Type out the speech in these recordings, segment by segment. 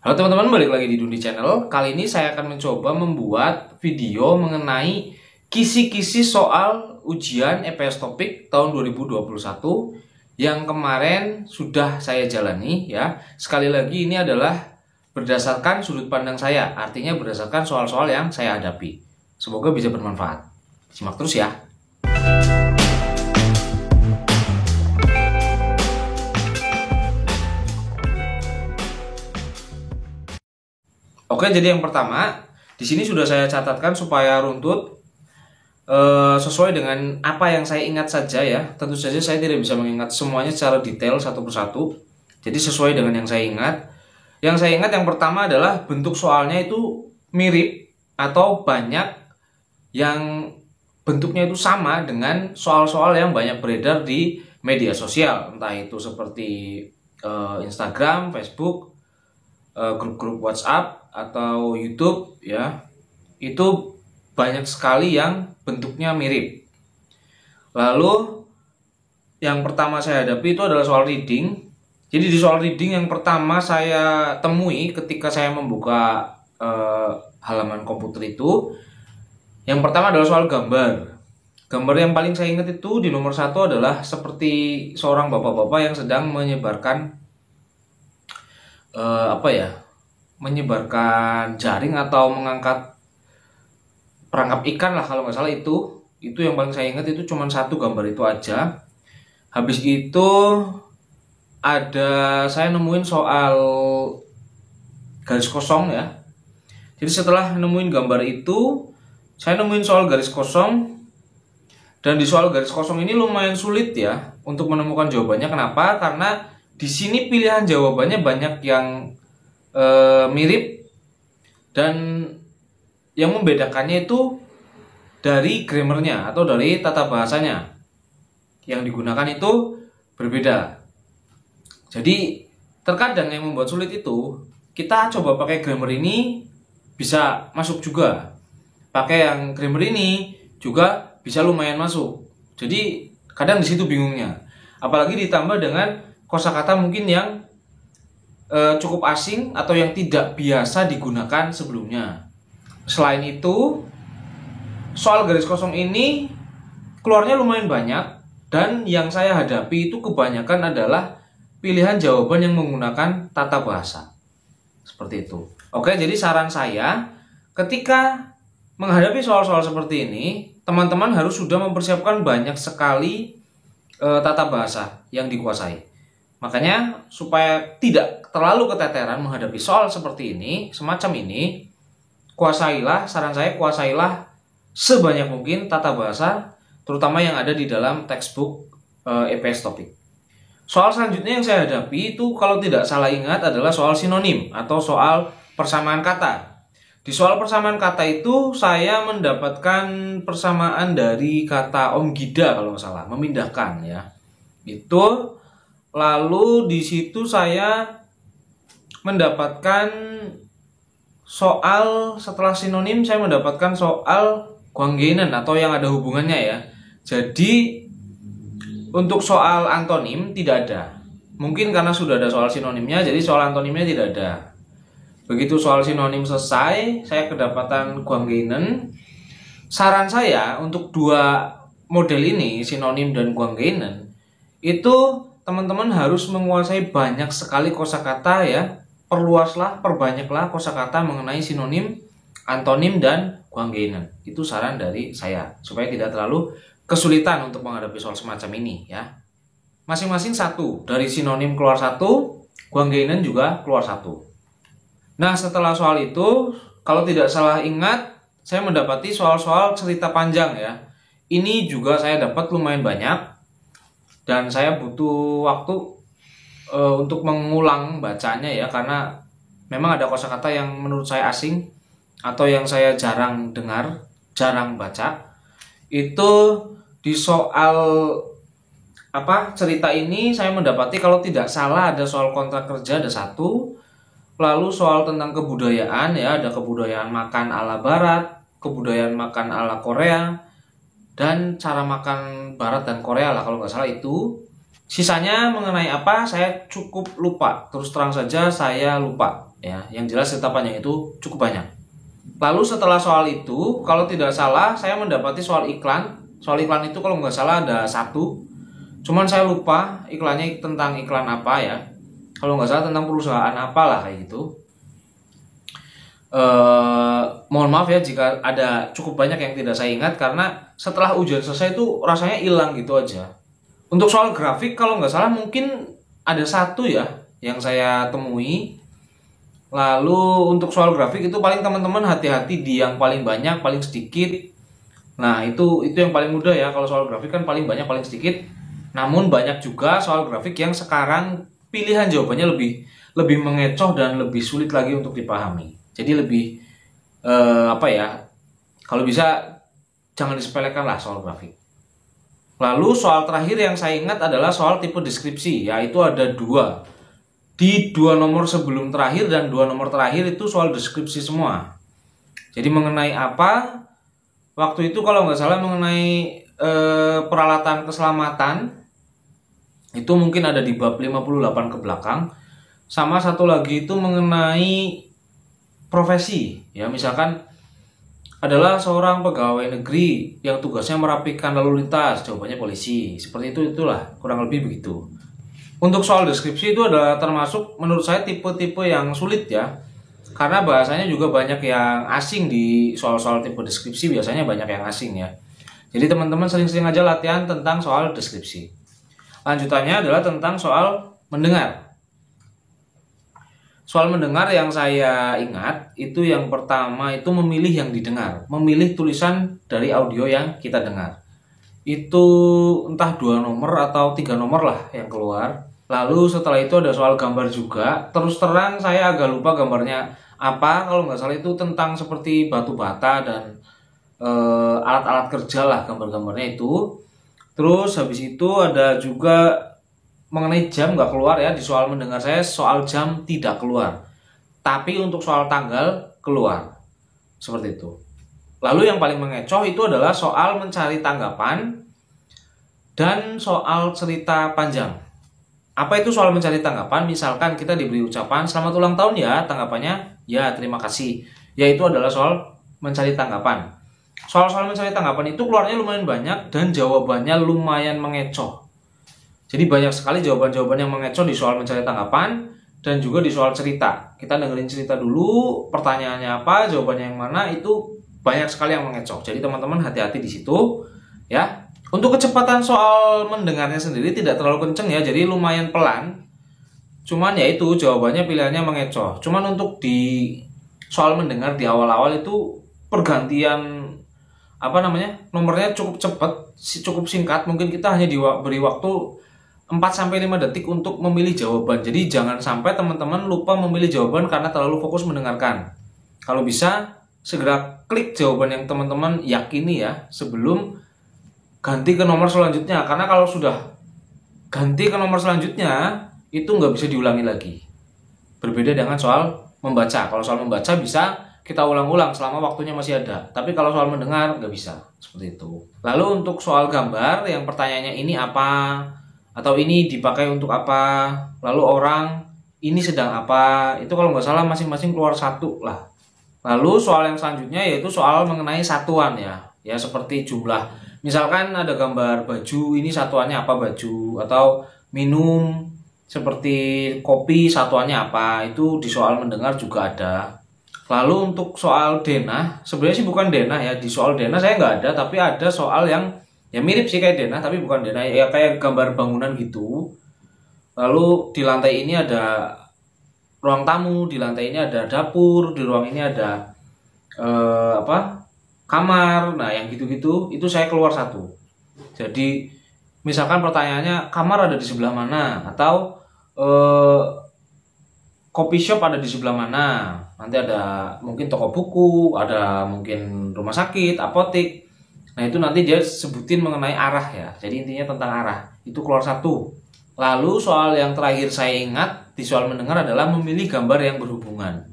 Halo teman-teman, balik lagi di Dundi Channel. Kali ini saya akan mencoba membuat video mengenai kisi-kisi soal ujian EPS Topik tahun 2021 yang kemarin sudah saya jalani ya. Sekali lagi ini adalah berdasarkan sudut pandang saya, artinya berdasarkan soal-soal yang saya hadapi. Semoga bisa bermanfaat. Simak terus ya. Oke, jadi yang pertama, di sini sudah saya catatkan supaya runtut sesuai dengan apa yang saya ingat saja ya. Tentu saja saya tidak bisa mengingat semuanya secara detail satu persatu. Jadi sesuai dengan yang saya ingat. Yang saya ingat yang pertama adalah bentuk soalnya itu mirip atau banyak yang bentuknya itu sama dengan soal-soal yang banyak beredar di media sosial. Entah itu seperti Instagram, Facebook, grup-grup WhatsApp atau YouTube ya, itu banyak sekali yang bentuknya mirip. Lalu yang pertama saya hadapi itu adalah soal reading. Jadi di soal reading yang pertama saya temui ketika saya membuka halaman komputer itu, yang pertama adalah soal gambar. Gambar yang paling saya ingat itu di nomor 1 adalah seperti seorang bapak-bapak yang sedang menyebarkan menyebarkan jaring atau mengangkat perangkap ikan lah kalau nggak salah. Itu yang paling saya ingat, itu cuma satu gambar itu aja. Habis itu saya nemuin soal garis kosong ya. Jadi setelah nemuin gambar itu, saya nemuin soal garis kosong. Dan di soal garis kosong ini lumayan sulit ya untuk menemukan jawabannya. Kenapa? Karena di sini pilihan jawabannya banyak yang mirip, dan yang membedakannya itu dari grammarnya atau dari tata bahasanya yang digunakan itu berbeda. Jadi terkadang yang membuat sulit itu, kita coba pakai grammar ini bisa masuk juga, pakai yang grammar ini juga bisa lumayan masuk. Jadi kadang di situ bingungnya, apalagi ditambah dengan kosakata mungkin yang cukup asing atau yang tidak biasa digunakan sebelumnya. Selain itu, soal garis kosong ini keluarnya lumayan banyak, dan yang saya hadapi itu kebanyakan adalah pilihan jawaban yang menggunakan tata bahasa. Seperti itu. Oke, jadi saran saya ketika menghadapi soal-soal seperti ini, teman-teman harus sudah mempersiapkan banyak sekali tata bahasa yang dikuasai. Makanya supaya tidak terlalu keteteran menghadapi soal seperti ini, semacam ini, saran saya kuasailah sebanyak mungkin tata bahasa, terutama yang ada di dalam textbook EPS Topik. Soal selanjutnya yang saya hadapi itu kalau tidak salah ingat adalah soal sinonim atau soal persamaan kata. Di soal persamaan kata itu saya mendapatkan persamaan dari kata omgida kalau nggak salah, memindahkan ya. Itu. Lalu di situ saya mendapatkan soal, setelah sinonim saya mendapatkan soal guanggeinen atau yang ada hubungannya ya. Jadi untuk soal antonim tidak ada. Mungkin karena sudah ada soal sinonimnya, jadi soal antonimnya tidak ada. Begitu soal sinonim selesai, saya kedapatan guanggeinen. Saran saya untuk dua model ini, sinonim dan guanggeinen, itu teman-teman harus menguasai banyak sekali kosakata ya. Perbanyaklah kosakata mengenai sinonim, antonim, dan guanggeinen. Itu saran dari saya supaya tidak terlalu kesulitan untuk menghadapi soal semacam ini ya. Masing-masing satu, dari sinonim keluar satu, guanggeinen juga keluar satu. Nah, setelah soal itu, kalau tidak salah ingat, saya mendapati soal-soal cerita panjang ya. Ini juga saya dapat lumayan banyak, dan saya butuh waktu untuk mengulang bacanya ya, karena memang ada kosakata yang menurut saya asing atau yang saya jarang dengar, jarang baca. Itu di soal cerita ini saya mendapati kalau tidak salah ada soal kontrak kerja, ada satu. Lalu soal tentang kebudayaan ya, ada kebudayaan makan ala barat, kebudayaan makan ala Korea, dan cara makan barat dan Korea lah kalau nggak salah itu. Sisanya mengenai apa saya cukup lupa, terus terang saja saya lupa ya. Yang jelas cerita panjang itu cukup banyak. Lalu setelah soal itu, kalau tidak salah saya mendapati soal iklan. Soal iklan itu kalau nggak salah ada satu, cuman saya lupa iklannya tentang iklan apa ya. Kalau nggak salah tentang perusahaan apalah kayak gitu. Mohon maaf ya jika ada cukup banyak yang tidak saya ingat, karena setelah ujian selesai itu rasanya hilang gitu aja. Untuk soal grafik kalau nggak salah mungkin ada satu ya yang saya temui. Lalu untuk soal grafik itu paling teman-teman hati-hati di yang paling banyak paling sedikit. Nah itu yang paling mudah ya. Kalau soal grafik kan paling banyak paling sedikit. Namun banyak juga soal grafik yang sekarang pilihan jawabannya lebih mengecoh dan lebih sulit lagi untuk dipahami. Jadi lebih apa ya? Kalau bisa jangan disepelekan lah soal grafik. Lalu soal terakhir yang saya ingat adalah soal tipe deskripsi, yaitu ada dua. Di 2 nomor sebelum terakhir dan 2 nomor terakhir itu soal deskripsi semua. Jadi mengenai apa? Waktu itu kalau nggak salah mengenai peralatan keselamatan. Itu mungkin ada di bab 58 ke belakang. Sama satu lagi itu mengenai profesi. Ya, misalkan adalah seorang pegawai negeri yang tugasnya merapikan lalu lintas, jawabannya polisi. Seperti itulah, kurang lebih begitu. Untuk soal deskripsi itu adalah termasuk menurut saya tipe-tipe yang sulit ya. Karena bahasanya juga banyak yang asing di soal-soal tipe deskripsi, biasanya banyak yang asing ya. Jadi teman-teman sering-sering aja latihan tentang soal deskripsi. Lanjutannya adalah tentang soal mendengar. Soal mendengar yang saya ingat itu yang pertama itu memilih yang didengar, memilih tulisan dari audio yang kita dengar. Itu entah 2 nomor atau 3 nomor lah yang keluar. Lalu setelah itu ada soal gambar juga. Terus terang saya agak lupa gambarnya apa. Kalau nggak salah itu tentang seperti batu bata dan alat-alat kerja lah gambar-gambarnya itu. Terus habis itu ada juga mengenai jam nggak keluar ya. Di soal mendengar saya soal jam tidak keluar. Tapi untuk soal tanggal keluar. Seperti itu. Lalu yang paling mengecoh itu adalah soal mencari tanggapan dan soal cerita panjang. Apa itu soal mencari tanggapan? Misalkan kita diberi ucapan selamat ulang tahun ya, tanggapannya ya terima kasih. Yaitu adalah soal mencari tanggapan. Soal-soal mencari tanggapan itu keluarnya lumayan banyak dan jawabannya lumayan mengecoh. Jadi banyak sekali jawaban-jawaban yang mengecoh di soal mencari tanggapan dan juga di soal cerita. Kita dengerin cerita dulu, pertanyaannya apa, jawabannya yang mana, itu banyak sekali yang mengecoh. Jadi teman-teman hati-hati di situ ya. Untuk kecepatan soal mendengarnya sendiri tidak terlalu kenceng ya, jadi lumayan pelan. Cuman ya itu jawabannya pilihannya mengecoh. Cuman untuk di soal mendengar di awal-awal itu pergantian nomornya cukup cepat, cukup singkat. Mungkin kita hanya diberi waktu 4-5 detik untuk memilih jawaban. Jadi jangan sampai teman-teman lupa memilih jawaban karena terlalu fokus mendengarkan. Kalau bisa segera klik jawaban yang teman-teman yakini ya sebelum ganti ke nomor selanjutnya. Karena kalau sudah ganti ke nomor selanjutnya itu nggak bisa diulangi lagi. Berbeda dengan soal membaca. Kalau soal membaca bisa kita ulang-ulang selama waktunya masih ada. Tapi kalau soal mendengar nggak bisa. Seperti itu. Lalu untuk soal gambar yang pertanyaannya ini apa? Atau ini dipakai untuk apa? Lalu orang ini sedang apa? Itu kalau nggak salah masing-masing keluar satu lah. Lalu soal yang selanjutnya yaitu soal mengenai satuan ya. Ya seperti jumlah. Misalkan ada gambar baju, ini satuannya apa baju? Atau minum seperti kopi satuannya apa? Itu di soal mendengar juga ada. Lalu untuk soal denah, sebenarnya sih bukan denah ya. Di soal denah saya nggak ada, tapi ada soal yang ya mirip sih kayak denah, tapi bukan denah. Ya kayak gambar bangunan gitu. Lalu di lantai ini ada ruang tamu, di lantai ini ada dapur, di ruang ini ada kamar. Nah yang gitu-gitu itu saya keluar satu. Jadi misalkan pertanyaannya kamar ada di sebelah mana, atau coffee shop ada di sebelah mana. Nanti ada mungkin toko buku, ada mungkin rumah sakit, apotik. Nah itu nanti dia sebutin mengenai arah ya. Jadi intinya tentang arah. Itu keluar satu. Lalu soal yang terakhir saya ingat di soal mendengar adalah memilih gambar yang berhubungan.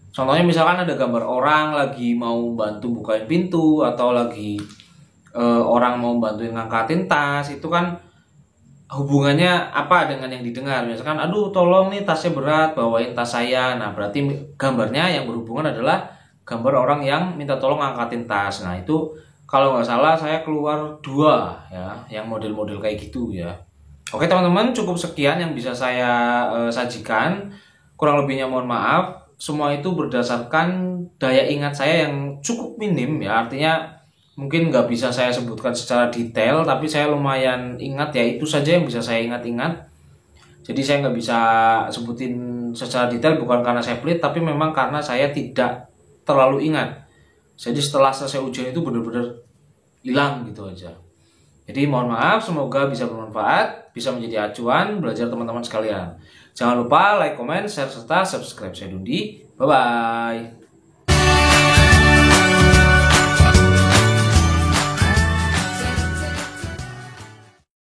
Contohnya misalkan ada gambar orang lagi mau bantu bukain pintu, atau lagi orang mau bantuin ngangkatin tas. Itu kan hubungannya apa dengan yang didengar. Misalkan, aduh tolong nih tasnya berat, bawain tas saya. Nah berarti gambarnya yang berhubungan adalah gambar orang yang minta tolong angkatin tas. Nah itu kalau nggak salah saya keluar 2 ya, yang model-model kayak gitu ya. Oke teman-teman, cukup sekian yang bisa saya sajikan. Kurang lebihnya mohon maaf. Semua itu berdasarkan daya ingat saya yang cukup minim ya. Artinya mungkin nggak bisa saya sebutkan secara detail, tapi saya lumayan ingat ya, itu saja yang bisa saya ingat-ingat. Jadi saya nggak bisa sebutin secara detail, bukan karena saya pelit, tapi memang karena saya tidak terlalu ingat. Jadi setelah selesai ujian itu benar-benar hilang gitu aja. Jadi mohon maaf, semoga bisa bermanfaat, bisa menjadi acuan belajar teman-teman sekalian. Jangan lupa like, comment, share, serta subscribe. Saya Dundi, bye-bye.